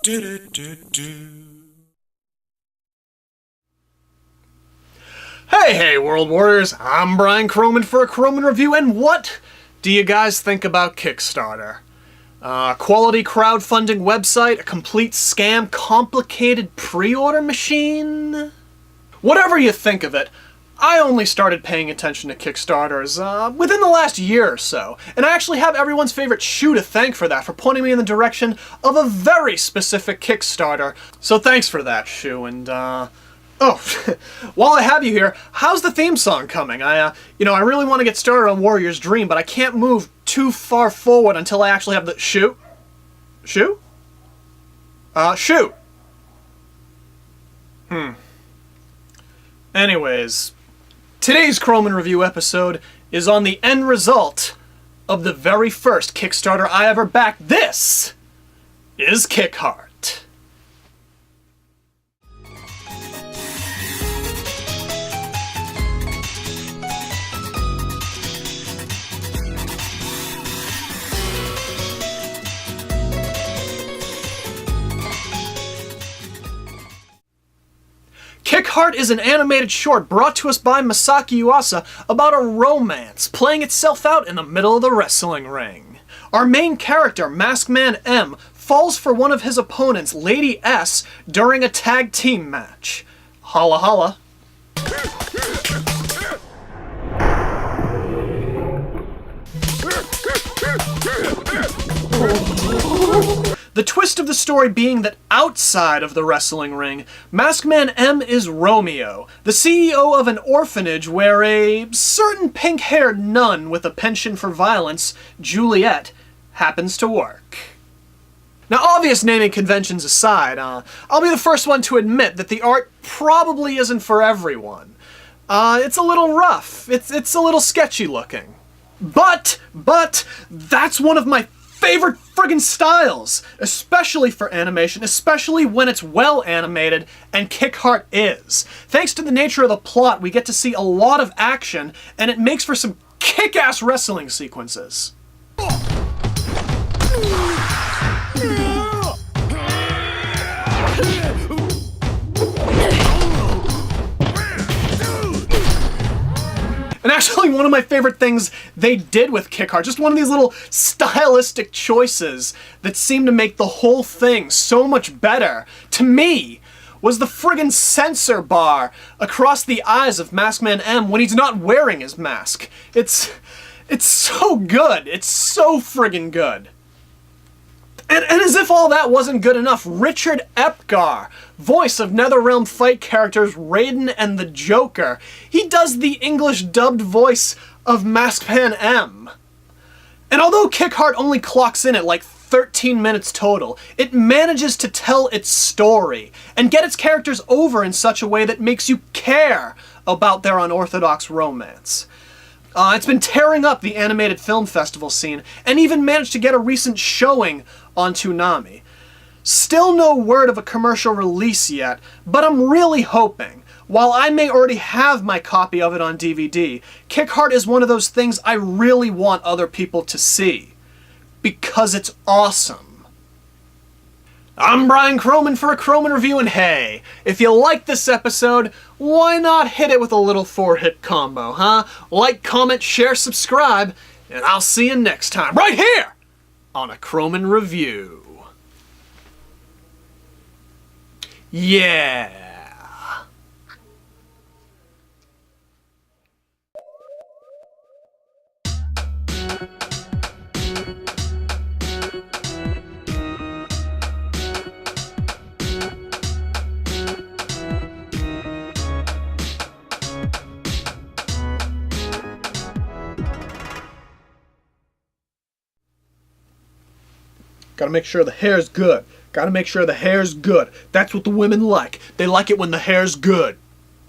Hey, World Warriors! I'm Brian CrowMn for A CrowMn Review, and what do you guys think about Kickstarter? Quality crowdfunding website, a complete scam, complicated pre-order machine? Whatever you think of it, I only started paying attention to Kickstarters within the last year or so, and I actually have everyone's favorite Shoe to thank for that, for pointing me in the direction of a very specific Kickstarter. So thanks for that, Shoe, and oh, while I have you here, how's the theme song coming? I really want to get started on Warrior's Dream, but I can't move too far forward until I actually have the Shoe? Shoe? Shoe. Anyways, today's CrowMn Review episode is on the end result of the very first Kickstarter I ever backed. This is Kickstarted. Kickstarted is an animated short brought to us by Masaki Yuasa about a romance playing itself out in the middle of the wrestling ring. Our main character, Masked Man M, falls for one of his opponents, Lady S, during a tag team match. Holla holla. The twist of the story being that outside of the wrestling ring, Masked Man M is Romeo, the CEO of an orphanage where a certain pink-haired nun with a penchant for violence, Juliet, happens to work. Now, obvious naming conventions aside, I'll be the first one to admit that the art probably isn't for everyone. It's a little rough, it's a little sketchy looking. But, that's one of my favorite friggin' styles, especially for animation, especially when it's well animated, and Kickstarter is. Thanks to the nature of the plot, we get to see a lot of action, and it makes for some kick-ass wrestling sequences. And actually, one of my favorite things they did with Kickstarter, just one of these little stylistic choices that seem to make the whole thing so much better, to me, was the friggin' censor bar across the eyes of Masked Man M when he's not wearing his mask. It's so good. It's so friggin' good. And as if all that wasn't good enough, Richard Epgar, voice of NetherRealm fight characters Raiden and the Joker, he does the English dubbed voice of Masked Man M. And although Kickstarter only clocks in at like 13 minutes total, it manages to tell its story and get its characters over in such a way that makes you care about their unorthodox romance. It's been tearing up the animated film festival scene, and even managed to get a recent showing on Toonami. Still no word of a commercial release yet, but I'm really hoping. While I may already have my copy of it on DVD, Kickstarter is one of those things I really want other people to see. Because it's awesome. I'm Brian CrowMn for A CrowMn Review, and hey, if you like this episode, why not hit it with a little 4-hit combo, huh? Like, comment, share, subscribe, and I'll see you next time, right here, on A CrowMn Review. Yeah. Gotta make sure the hair's good. Gotta make sure the hair's good. That's what the women like. They like it when the hair's good.